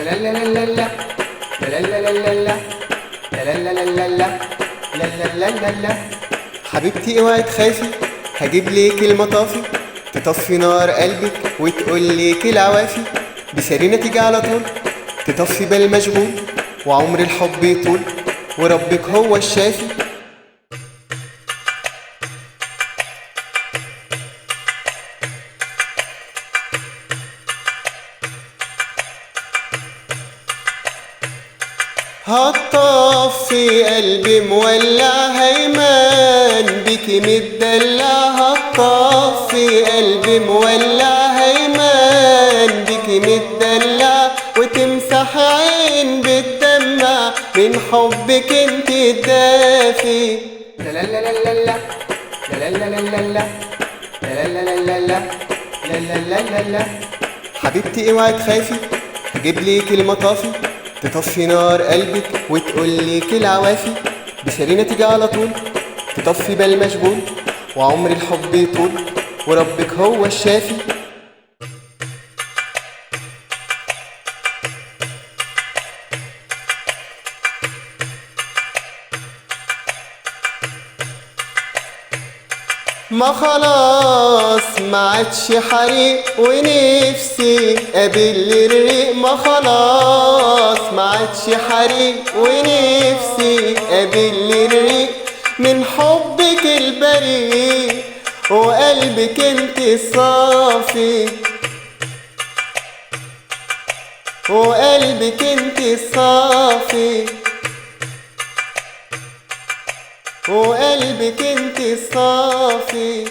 لا لا لا لا لا لا لا لا لا لا لا لا لا لا لا لا لا لا. حبيبتي اوعي تخافي، هجيب ليك المطافي تطفي نار قلبك وتقول ليك العوافي. بسرينة تيجي على طول تطفي بال مشغول، وعمر الحب يطول وربك هو الشافي. هتطفي قلبي مولع هيمان بيكي متدلع، هتطفي قلبي مولع هيمان بيكي متدلع، وتمسح عين بالدمع من حبك انت الدافي. لا لا لا لا لا لا لا لا لا لا لا لا لا لا لا لا لا لا. حبيبتي اوعي تخافي، هجيب ليك المطافي تطفي نار قلبك وتقول ليك العوافي. بسرينة تيجي على طول تطفي بال مشغول، وعمر الحب يطول وربك هو الشافي. ما خلاص ما عادش حريق ونفسي قابل الريق، ما خلاص ما عادش حريق ونفسي قابل الريق من حبك البريء وقلبك انت الصافي، وقلبك انت الصافي، وقلبك انت الصافي.